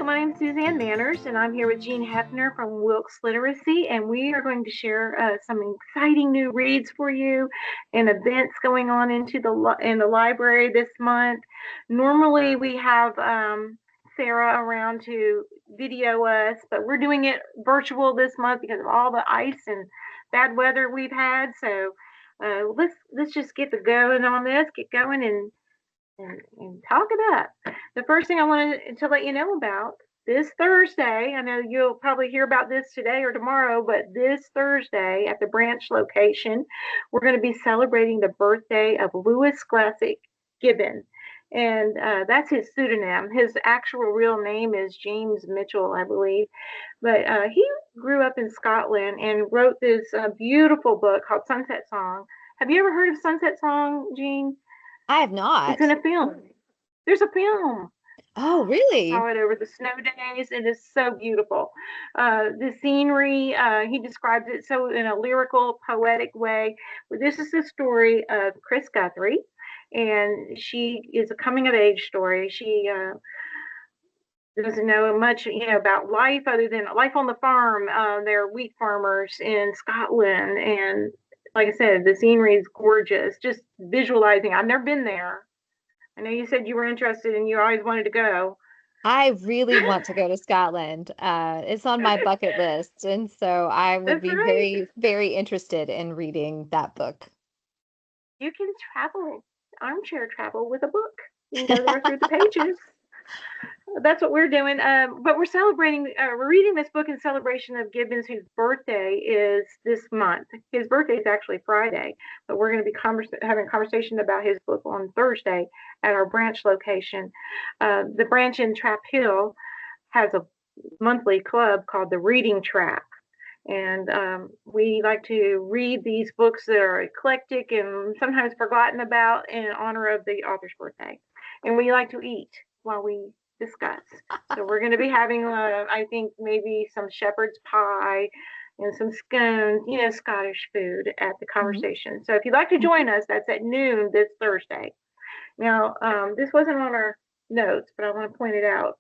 my name is Suzanne Manners, and I'm here with Jean Hefner from Wilkes Literacy, and we are going to share some exciting new reads for you and events going on in the library this month. Normally, we have Sarah around to video us, but we're doing it virtual this month because of all the ice and bad weather we've had. So let's just get going on this, get going and talk it up. The first thing I wanted to let you know about this Thursday, I know you'll probably hear about this today or tomorrow, but this Thursday at the branch location, we're going to be celebrating the birthday of Louis Classic Gibbon. And that's his pseudonym. His actual real name is James Mitchell, I believe. But he grew up in Scotland and wrote this beautiful book called Sunset Song. Have you ever heard of Sunset Song, Jean? I have not. It's in a film. There's a film. Oh, really? I saw it over the snow days. It is so beautiful. The scenery, he describes it so in a lyrical, poetic way. This is the story of Chris Guthrie, and she is a coming of age story. She doesn't know much, about life other than life on the farm. They're wheat farmers in Scotland, and like I said, the scenery is gorgeous. Just visualizing. I've never been there. I know you said you were interested and you always wanted to go. I really want to go to Scotland. It's on my bucket list, and so I would That's be right. very, very interested in reading that book. You can armchair travel with a book. You can go there through the pages. That's what we're doing. But we're reading this book in celebration of Gibbons, whose birthday is this month. His birthday is actually Friday, but we're going to be having a conversation about his book on Thursday at our branch location. The branch in Trap Hill has a monthly club called the Reading Trap. And we like to read these books that are eclectic and sometimes forgotten about in honor of the author's birthday. And we like to eat while we discuss. So we're going to be having, I think, maybe some shepherd's pie and some scones, Scottish food at the conversation. So if you'd like to join us, that's at noon this Thursday. Now, this wasn't on our notes, but I want to point it out.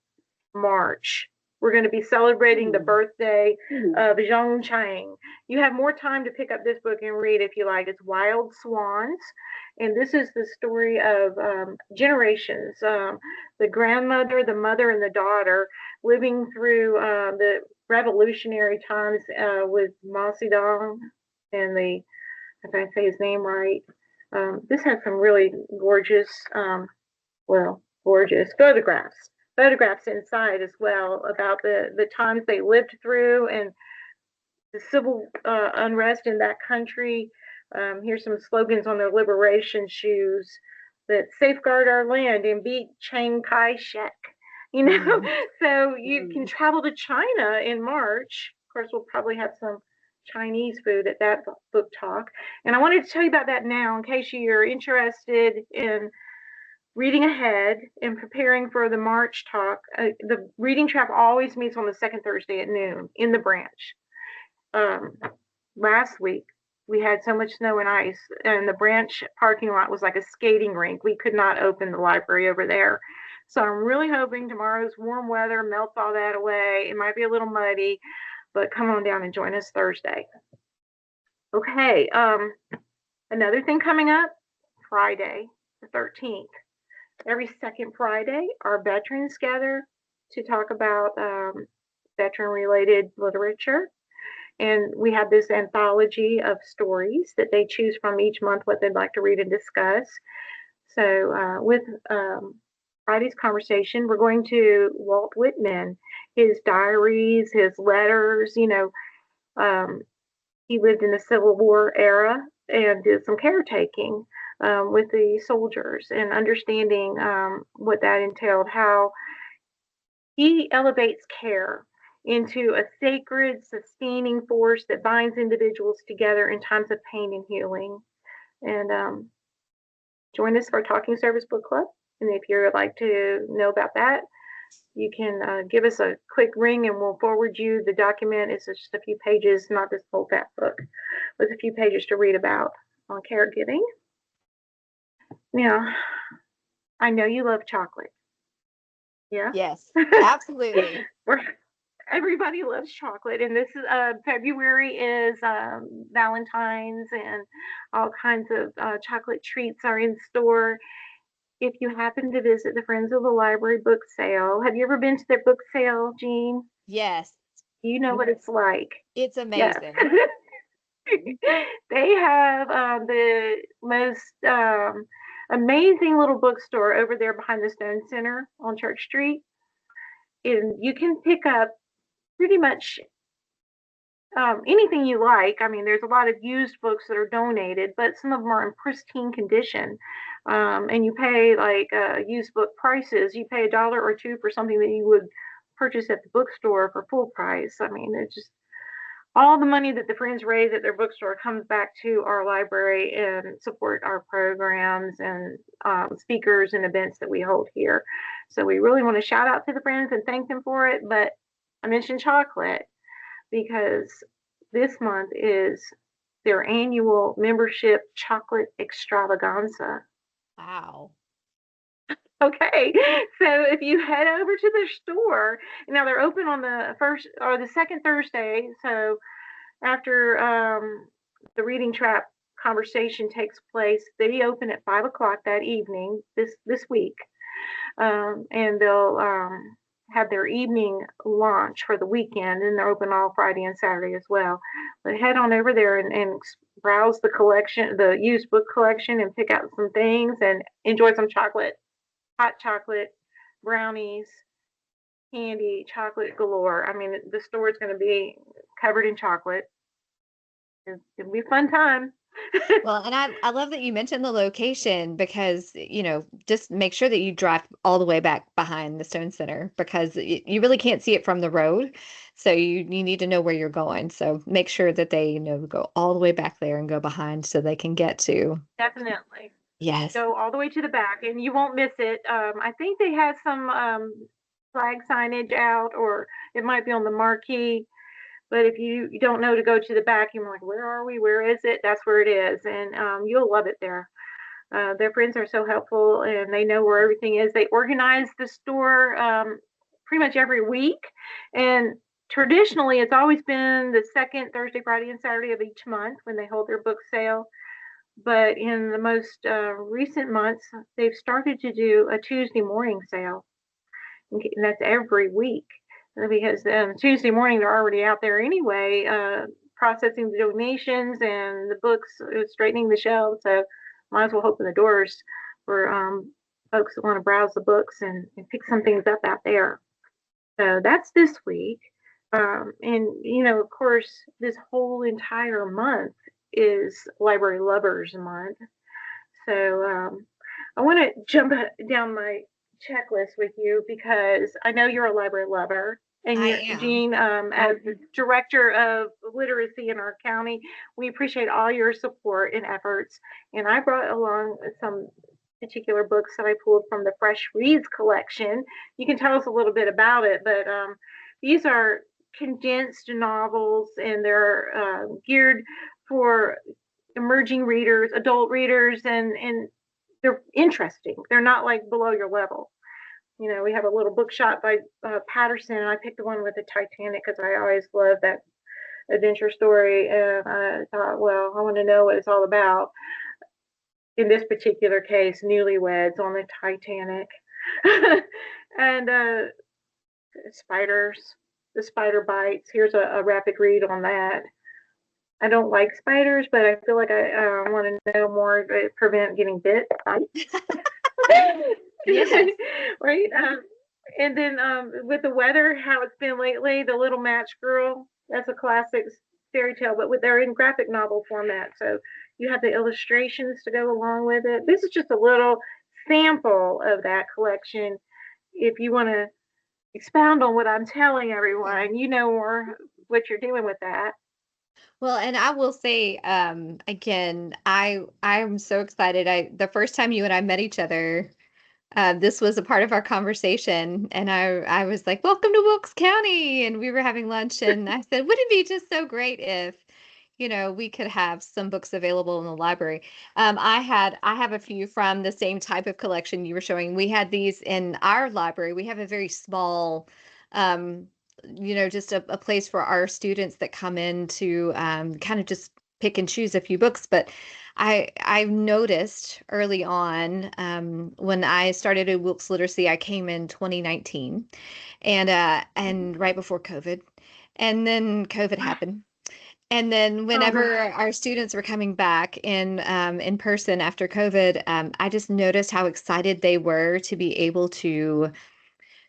March. We're going to be celebrating the birthday of Zhong Chang. You have more time to pick up this book and read if you like. It's Wild Swans. And this is the story of generations, the grandmother, the mother, and the daughter living through the revolutionary times with Mao Zedong and if I say his name right, this has some really gorgeous, gorgeous photographs inside as well about the times they lived through and the civil unrest in that country. Here's some slogans on their liberation shoes that safeguard our land and beat Chiang Kai-shek. So you can travel to China in March. Of course, we'll probably have some Chinese food at that book talk. And I wanted to tell you about that now in case you're interested in reading ahead and preparing for the March talk. The Reading Trap always meets on the second Thursday at noon in the branch. Last week, we had so much snow and ice, and the branch parking lot was like a skating rink. We could not open the library over there. So I'm really hoping tomorrow's warm weather melts all that away. It might be a little muddy, but come on down and join us Thursday. Okay, another thing coming up, Friday the 13th. Every second Friday, our veterans gather to talk about veteran-related literature. And we have this anthology of stories that they choose from each month what they'd like to read and discuss. So with Friday's conversation, we're going to Walt Whitman, his diaries, his letters. He lived in the Civil War era and did some caretaking with the soldiers and understanding what that entailed, how he elevates care into a sacred, sustaining force that binds individuals together in times of pain and healing. And join us for our Talking Service Book Club. And if you would like to know about that, you can give us a quick ring and we'll forward you the document. It's just a few pages, not this whole fat book, with a few pages to read about on caregiving. Now, I know you love chocolate. Yeah. Yes, absolutely. We're everybody loves chocolate, and this is February is Valentine's, and all kinds of chocolate treats are in store. If you happen to visit the Friends of the Library book sale, have you ever been to their book sale, Jean? Yes, You know what it's like. it's Yes. amazing. They have the most amazing little bookstore over there behind the Stone Center on Church Street. And you can pick up pretty much anything you like. I mean, there's a lot of used books that are donated, but some of them are in pristine condition. And you pay like used book prices. You pay $1 or $2 for something that you would purchase at the bookstore for full price. I mean, it's just all the money that the friends raise at their bookstore comes back to our library and support our programs and speakers and events that we hold here. So we really want to shout out to the friends and thank them for it. But I mentioned chocolate because this month is their annual membership chocolate extravaganza. Wow. Okay, so if you head over to their store, now they're open on the first or the second Thursday. So after the reading trap conversation takes place, they open at 5 o'clock that evening this week, and they'll have their evening launch for the weekend, and they're open all Friday and Saturday as well. But head on over there and browse the collection, the used book collection, and pick out some things and enjoy some chocolate, hot chocolate, brownies, candy, chocolate galore. I mean, the store is going to be covered in chocolate. It'll be a fun time. Well, and I love that you mentioned the location because, just make sure that you drive all the way back behind the Stone Center because you really can't see it from the road. So you need to know where you're going. So make sure that they, go all the way back there and go behind so they can get to. Definitely. Yes. Go all the way to the back and you won't miss it. I think they have some flag signage out, or it might be on the marquee. But if you don't know to go to the back, you're like, where are we? Where is it? That's where it is. And you'll love it there. Their friends are so helpful and they know where everything is. They organize the store pretty much every week. And traditionally, it's always been the second Thursday, Friday, and Saturday of each month when they hold their book sale. But in the most recent months, they've started to do a Tuesday morning sale. And that's every week because Tuesday morning they're already out there anyway, processing the donations and the books, straightening the shelves. So might as well open the doors for folks that want to browse the books and pick some things up out there. So that's this week. And, of course, this whole entire month is Library Lovers Month. So I want to jump down my checklist with you because I know you're a library lover. And I you're, am. Jean, as the director of literacy in our county, we appreciate all your support and efforts. And I brought along some particular books that I pulled from the Fresh Reads collection. You can tell us a little bit about it, but these are condensed novels and they're geared for emerging readers, adult readers, and they're interesting. They're not like below your level. We have a little bookshop by Patterson, and I picked the one with the Titanic because I always love that adventure story. And I thought, well, I want to know what it's all about. In this particular case, newlyweds on the Titanic, and spiders. The spider bites. Here's a rapid read on that. I don't like spiders, but I feel like I want to know more to prevent getting bit. Yes. Right? And then with the weather, how it's been lately, the Little Match Girl, that's a classic fairy tale, but they're in graphic novel format. So you have the illustrations to go along with it. This is just a little sample of that collection. If you want to expound on what I'm telling everyone, you know more what you're doing with that. Well, and I will say, again, I'm so excited. The first time you and I met each other, this was a part of our conversation, and I was like, "Welcome to Wilkes County," and we were having lunch, and I said, "Would it be just so great if, we could have some books available in the library. I have a few from the same type of collection you were showing. We had these in our library. We have a very small, um, just a place for our students that come in to kind of just pick and choose a few books. But I've noticed early on, when I started at Wilkes Literacy, I came in 2019, and right before COVID, and then COVID happened. And then Oh no. whenever our students were coming back in person after COVID, I just noticed how excited they were to be able to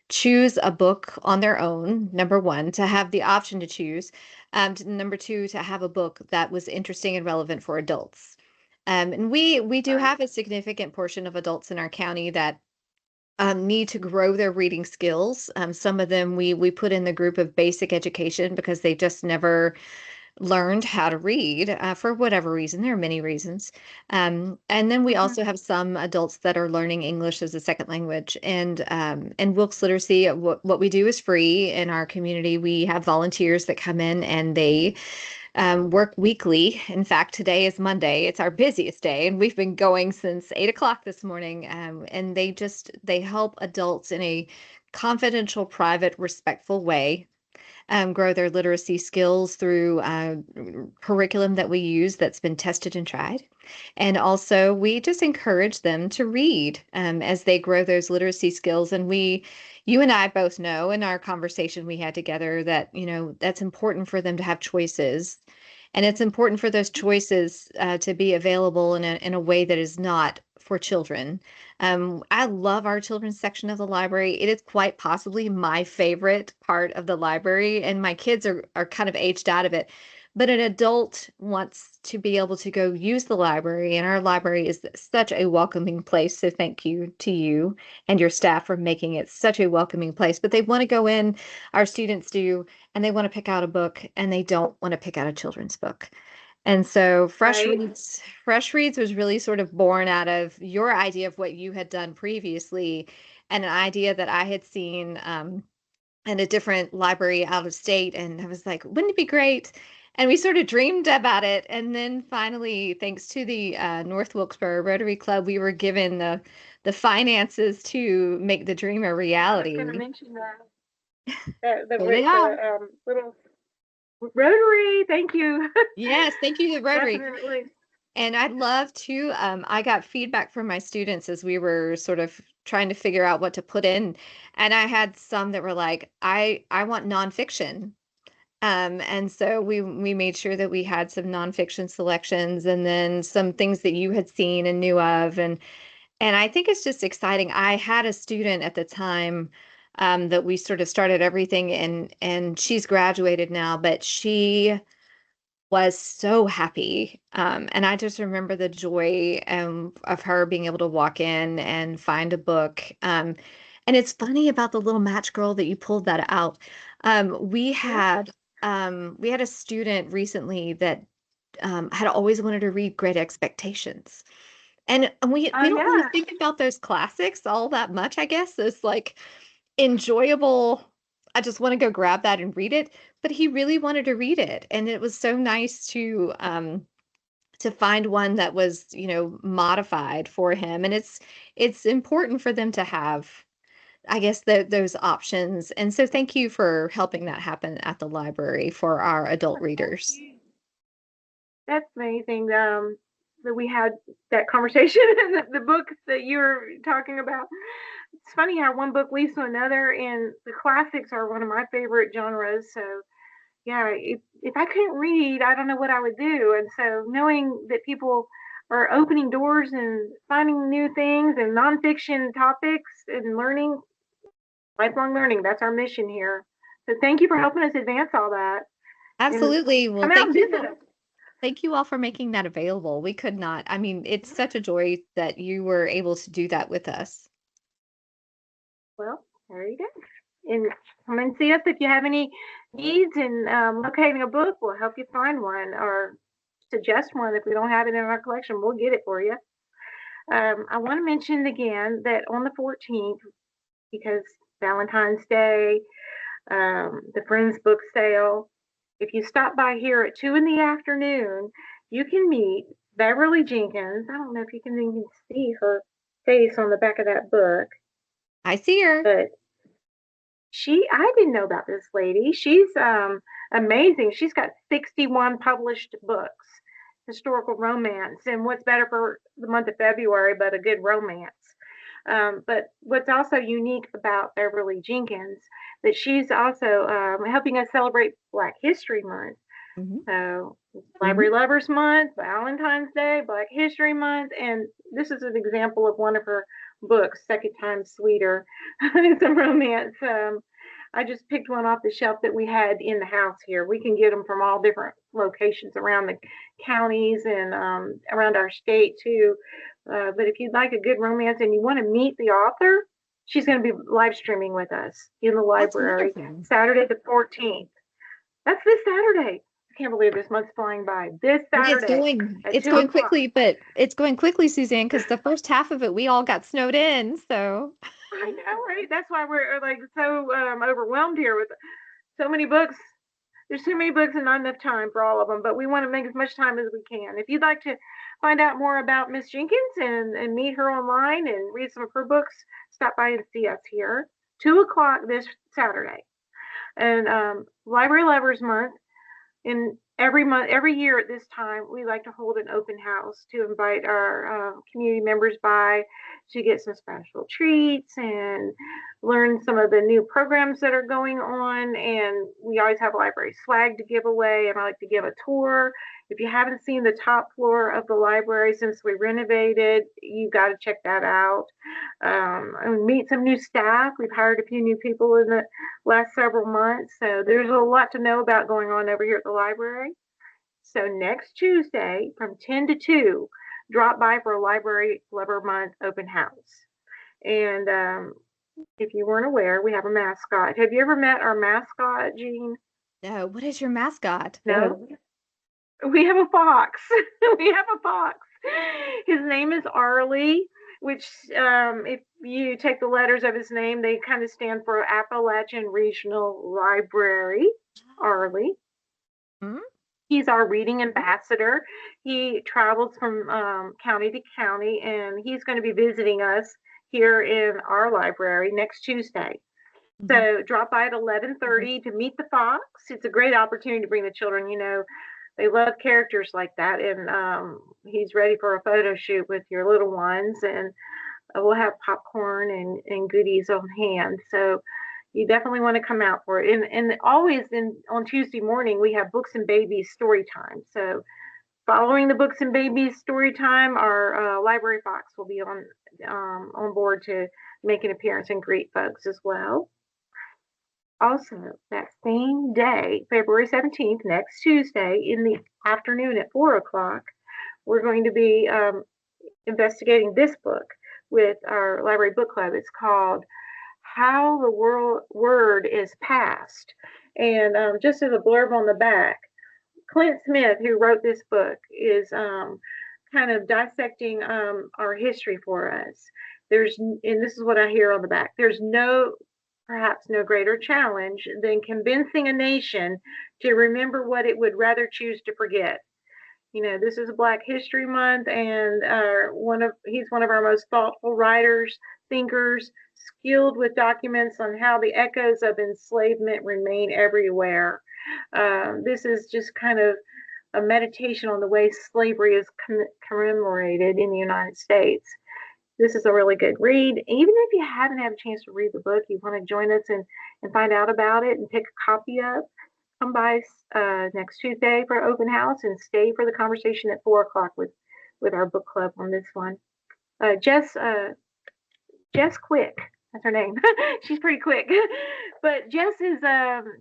choose a book on their own. Number one, to have the option to choose. Number two, to have a book that was interesting and relevant for adults. And we do Right. have a significant portion of adults in our county that need to grow their reading skills. Some of them we put in the group of basic education because they just never learned how to read for whatever reason. There are many reasons. And then we Hmm. also have some adults that are learning English as a second language. And Wilkes Literacy, what we do is free in our community. We have volunteers that come in and they work weekly. In fact, today is Monday. It's our busiest day, and we've been going since 8 o'clock this morning. And they help adults in a confidential, private, respectful way grow their literacy skills through curriculum that we use that's been tested and tried. And also, we just encourage them to read as they grow those literacy skills. And you and I both know in our conversation we had together that, that's important for them to have choices. And it's important for those choices to be available in a way that is not for children. I love our children's section of the library. It is quite possibly my favorite part of the library, and my kids are kind of aged out of it. But an adult wants to be able to go use the library, and our library is such a welcoming place. So thank you to you and your staff for making it such a welcoming place. But they want to go in, our students do, and they want to pick out a book, and they don't want to pick out a children's book. And so Right. Fresh Reads was really sort of born out of your idea of what you had done previously, and an idea that I had seen in a different library out of state. And I was like, wouldn't it be great? And we sort of dreamed about it. And then finally, thanks to the North Wilkesboro Rotary Club, we were given the finances to make the dream a I was going to reality. mention that Here they are. the little Rotary. Thank you. Yes, thank you to Rotary. Definitely. And I'd love to. I got feedback from my students as we were sort of trying to figure out what to put in, and I had some that were like, "I want nonfiction." And so we made sure that we had some nonfiction selections, and then some things that you had seen and knew of, and I think it's just exciting. I had a student at the time that we sort of started everything, and she's graduated now, but she was so happy. And I just remember the joy of her being able to walk in and find a book. And it's funny about the little match girl that you pulled that out. Um, we Yeah. had we had a student recently that had always wanted to read Great Expectations. And we Oh don't really yeah. think about those classics all that much, I guess. It's like enjoyable. I just want to go grab that and read it. But he really wanted to read it, and it was so nice to find one that was, modified for him. And it's important for them to have, I guess, those options. And so, thank you for helping that happen at the library for our adult Thank readers. you. That's amazing. That we had that conversation and the books that you were talking about. It's funny how one book leads to another, and the classics are one of my favorite genres. So yeah, if I couldn't read, I don't know what I would do. And so knowing that people are opening doors and finding new things and nonfiction topics and learning, lifelong learning, that's our mission here. So thank you for helping us advance all that and Absolutely. Well, come out and visit us. thank you all for making that available. We could not. I mean, it's such a joy that you were able to do that with us. Well, there you go. And come and see us if you have any needs in locating a book. We'll help you find one or suggest one. If we don't have it in our collection, we'll get it for you. I want to mention again that on the 14th, because Valentine's Day, the Friends book sale If you stop by here at 2 in the afternoon, you can meet Beverly Jenkins. I don't know if you can even see her face on the back of that book, I see her. but I didn't know about this lady. She's amazing. She's got 61 published books, historical romance, and what's better for the month of February but a good romance. But what's also unique about Beverly Jenkins that she's also helping us celebrate Black History Month. Mhm. So Library Lovers Month, Valentine's Day, Black History Month, and this is an example of one of her books, Second Time Sweeter. It's a romance. I just picked one off the shelf that we had in the house here. We can get them from all different locations around the counties and around our state too. But if you'd like a good romance and you want to meet the author, she's going to be live streaming with us in the That's library wonderful. Saturday the 14th. That's this Saturday. I can't believe this month's flying by. This And Saturday at it's 2 going o'clock. quickly, but it's going quickly, Suzanne, because the first half of it we all got snowed in. So I know, right? That's why we're like so overwhelmed here with so many books. There's too many books and not enough time for all of them, but we want to make as much time as we can. If you'd like to find out more about Miss Jenkins and meet her online and read some of her books, stop by and see us here. 2 o'clock this Saturday. And Library Lovers Month in every month, every year at this time, we like to hold an open house to invite our community members by to get some special treats and learn some of the new programs that are going on. And we always have library swag to give away, and I like to give a tour. If you haven't seen the top floor of the library since we renovated, you got to check that out. And meet some new staff. We've hired a few new people in the last several months, so there's a lot to know about going on over here at the library. So next Tuesday from 10 to 2, drop by for a Library Lover Month open house. And if you weren't aware, we have a mascot. Have you ever met our mascot, Jean? no, what is your mascot? No? We have a fox. We have a fox. His name is Arlie, which, if you take the letters of his name, they kind of stand for Appalachian Regional Library. Arlie. Hmm? He's our reading ambassador. He travels from county to county, and he's going to be visiting us here in our library next Tuesday. Mhm. So drop by at 11:30 to meet the fox. It's a great opportunity to bring the children. They love characters like that, and he's ready for a photo shoot with your little ones, and we'll have popcorn and goodies on hand. So you definitely want to come out for it. And always on Tuesday morning we have books and babies story time. So following the books and babies story time, our library fox will be on board to make an appearance and greet folks as well. Also, that same day, February 17th, next Tuesday in the afternoon at 4 o'clock, we're going to be investigating this book with our library book club. It's called How the Word is Passed. And just as a blurb on the back, Clint Smith, who wrote this book, is kind of dissecting our history for us. And this is what I hear on the back, perhaps no greater challenge than convincing a nation to remember what it would rather choose to forget. This is Black History Month, and he's one of our most thoughtful writers, thinkers, skilled with documents on how the echoes of enslavement remain everywhere. This is just kind of a meditation on the way slavery is commemorated in the United States. This is a really good read. Even if you haven't had a chance to read the book, you want to join us and find out about it and pick a copy up, come by next Tuesday for open house and stay for the conversation at 4 o'clock with our book club on this one. Jess Quick, that's her name. She's pretty quick. But Jess is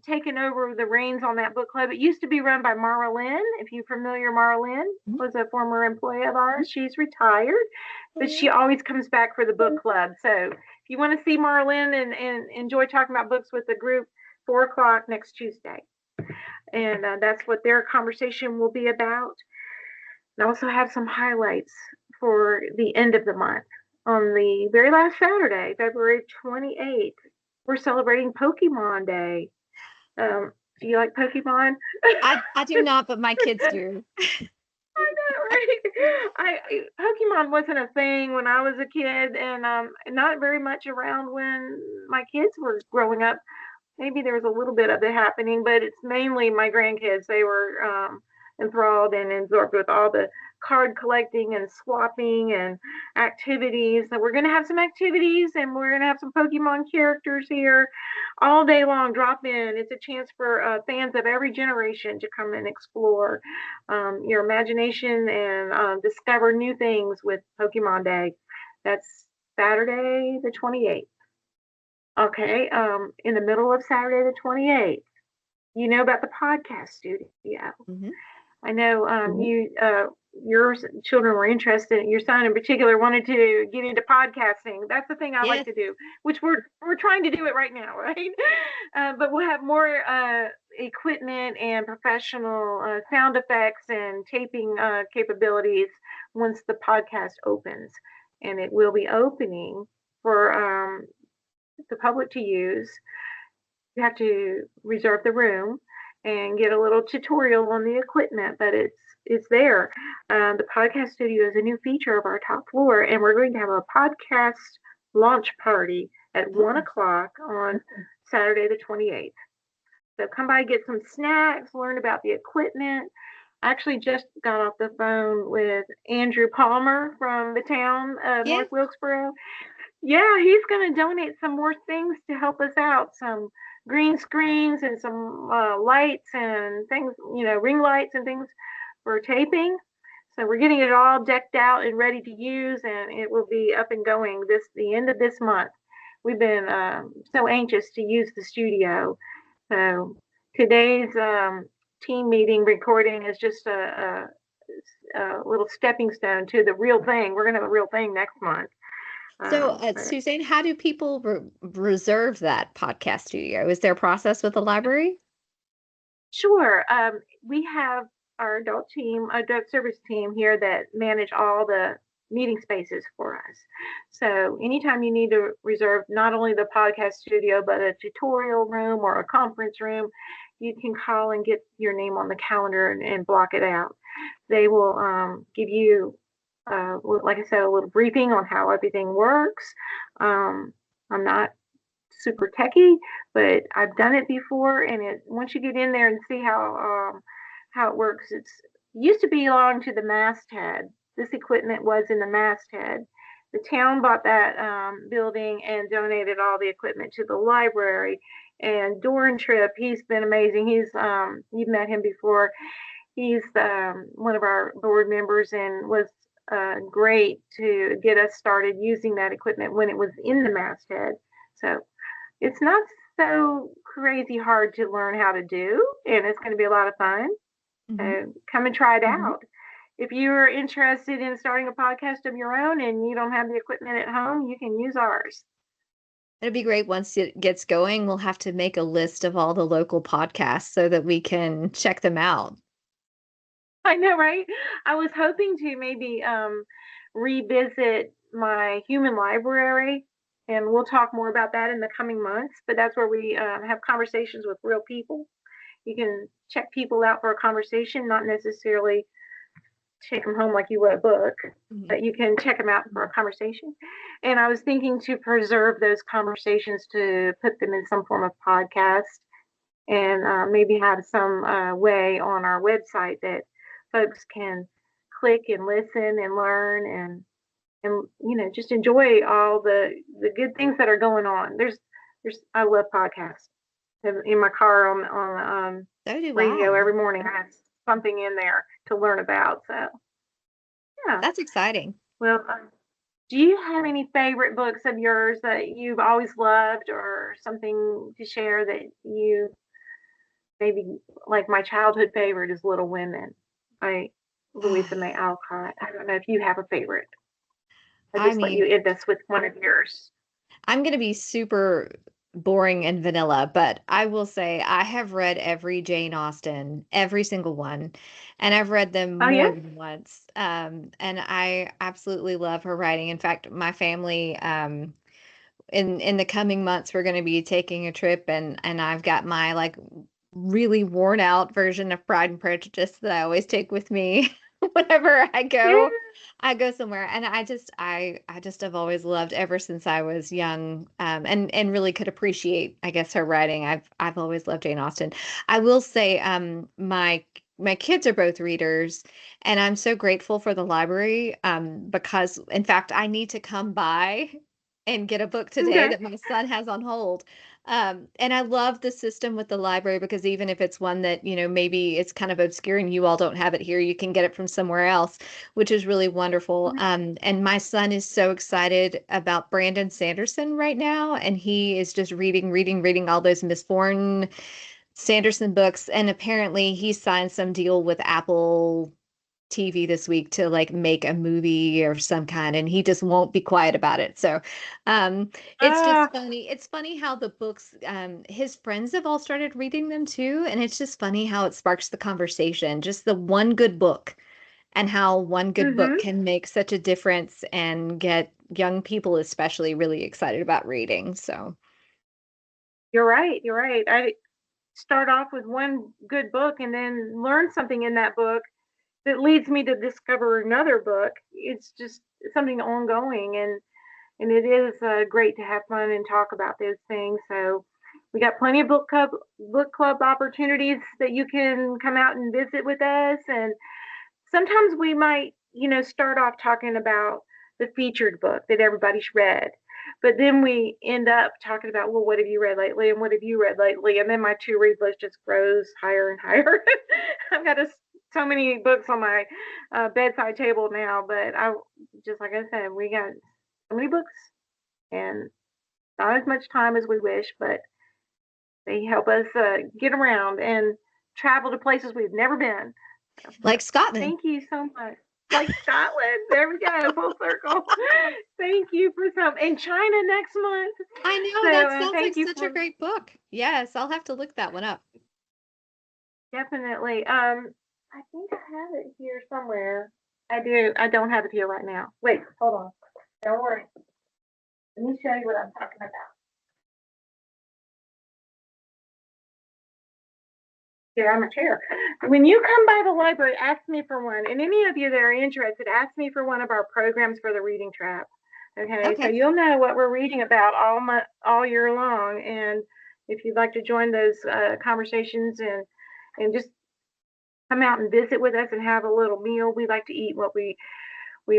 taken over the reins on that book club. It used to be run by Mara Lynn. If you're familiar, Mara Lynn was a former employee of ours. She's retired, but she always comes back for the book club. So if you want to see Mara Lynn and enjoy talking about books with the group, 4 o'clock next Tuesday. And that's what their conversation will be about. And I also have some highlights for the end of the month. On the very last Saturday, February 28th, we're celebrating Pokemon Day. Do you like Pokemon? I do not, but my kids do. I know, right? Pokemon wasn't a thing when I was a kid, and not very much around when my kids were growing up. Maybe there was a little bit of it happening, but it's mainly my grandkids. They were enthralled and absorbed with all the card collecting and swapping and activities. So we're going to have some activities and we're going to have some Pokemon characters here all day long. Drop in. It's a chance for fans of every generation to come and explore your imagination and discover new things with Pokemon Day. That's Saturday the 28th. Okay, in the middle of Saturday the 28th, you know about the podcast studio. Hmm. I know your children were interested. Your son in particular wanted to get into podcasting. That's the thing I like Yes. to do, which we're trying to do it right now, right? But we'll have more equipment and professional sound effects and taping capabilities once the podcast opens, and it will be opening for the public to use. You have to reserve the room and get a little tutorial on the equipment, but it's there. The podcast studio is a new feature of our top floor, and we're going to have a podcast launch party at one Oh, o'clock on Saturday the 28th. So come by, get some snacks, learn about the equipment. I actually just got off the phone with Andrew Palmer from the town of yeah. North Wilkesboro. Yeah, he's going to donate some more things to help us out. Some green screens and some lights and things, ring lights and things for taping. So we're getting it all decked out and ready to use, and it will be up and going the end of this month. We've been so anxious to use the studio. So today's team meeting recording is just a little stepping stone to the real thing. We're going to have a real thing next month. So, But Suzanne, how do people reserve that podcast studio? Is there a process with the library? sure. We have our adult service team here that manage all the meeting spaces for us. So anytime you need to reserve not only the podcast studio, but a tutorial room or a conference room, you can call and get your name on the calendar and block it out. They will give you, like I said, a little briefing on how everything works. I'm not super techy, but I've done it before, and once you get in there and see how it works, it used to belong to the masthead. This equipment was in the masthead. The town bought that building and donated all the equipment to the library. And Doran Tripp, he's been amazing. You've met him before. He's one of our board members and was great to get us started using that equipment when it was in the masthead. So it's not so crazy hard to learn how to do, and it's going to be a lot of fun. Hmm. So come and try it out. If you're interested in starting a podcast of your own and you don't have the equipment at home, you can use ours. It'll be great once it gets going. We'll have to make a list of all the local podcasts so that we can check them out. I know, right? I was hoping to maybe revisit my human library, and we'll talk more about that in the coming months. But that's where we have conversations with real people. You can check people out for a conversation, not necessarily take them home like you would a book, Mhm. but you can check them out for a conversation. And I was thinking to preserve those conversations to put them in some form of podcast and maybe have some way on our website that folks can click and listen and learn and just enjoy all the good things that are going on. There's I love podcasts. In my car on So do radio I. every morning, I have something in there to learn about. So yeah. That's exciting. Well, do you have any favorite books of yours that you've always loved, or something to share that you maybe like? My childhood favorite is Little Women by Louisa May Alcott. I don't know if you have a favorite. I I just let mean, you end us with one of yours. I'm going to be super boring and vanilla, but I will say I have read every Jane Austen, every single one, and I've read them Oh more yeah. than once. And I absolutely love her writing. In fact, my family, in the coming months, we're going to be taking a trip, and I've got my like really worn out version of Pride and Prejudice that I always take with me whenever Yeah. I go somewhere. And I just have always loved ever since I was young, and really could appreciate, I guess, her writing. I've always loved Jane Austen. I will say, my kids are both readers, and I'm so grateful for the library, because in fact I need to come by and get a book today Okay. that my son has on hold. And I love the system with the library because even if it's one that, maybe it's kind of obscure and you all don't have it here, you can get it from somewhere else, which is really wonderful. Mhm. And my son is so excited about Brandon Sanderson right now, and he is just reading all those Miss Thornton Sanderson books. And apparently he signed some deal with Apple TV this week to like make a movie or some kind, and he just won't be quiet about it. So it's just Ah. funny. It's funny how the books, his friends have all started reading them too, and it's just funny how it sparks the conversation. Just the one good book and how one good book Mhm. can make such a difference and get young people especially really excited about reading. So You're right. You're right. I start off with one good book and then learn something in that book that leads me to discover another book. It's just something ongoing, and it is great to have fun and talk about those things. So we got plenty of book club opportunities that you can come out and visit with us, and sometimes we might, start off talking about the featured book that everybody's read. But then we end up talking about, well, what have you read lately? And what have you read lately? And then my to read list just grows higher and higher. I've got so many books on my bedside table now, but just like I said, we got so many books and not as much time as we wish, but they help us get around and travel to places we've never been. So, like Scotland. thank you so much. Like Scotland. There we go. Full circle. Thank you for some. And China next month. I know So that sounds like thank you such a for great book. Yes, I'll have to look that one up. definitely. I think I have it here somewhere. I do. I don't have it here right now. Wait, hold on. Don't worry. Let me show you what I'm talking about. Here on my chair. When you come by the library, ask me for one. And any of you that are interested, ask me for one of our programs for the reading trap. Okay, so Okay. you'll know what we're reading about all year long. And if you'd like to join those conversations and just come out and visit with us and have a little meal, we like to eat what we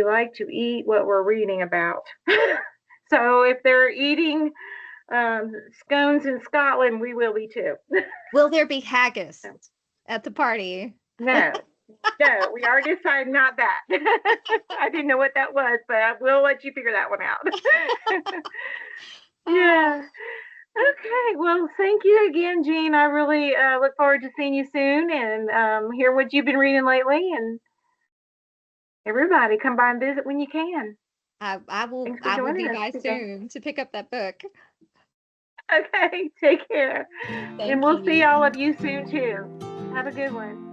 like to eat what we're reading about. So if they're eating scones in Scotland, we will be too. Will there be haggis at the party? No, no, we already decided not that. I didn't know what that was, but I will let you figure that one out. Oh, Yeah. Okay. Well, thank you again, Jean. I really look forward to seeing you soon and hear what you've been reading lately. And everybody, come by and visit when you can. Thanks for I will joining be us by today. soon to pick up that book. Okay. Take care. And Thank we'll see you. all of you soon, too. Have a good one.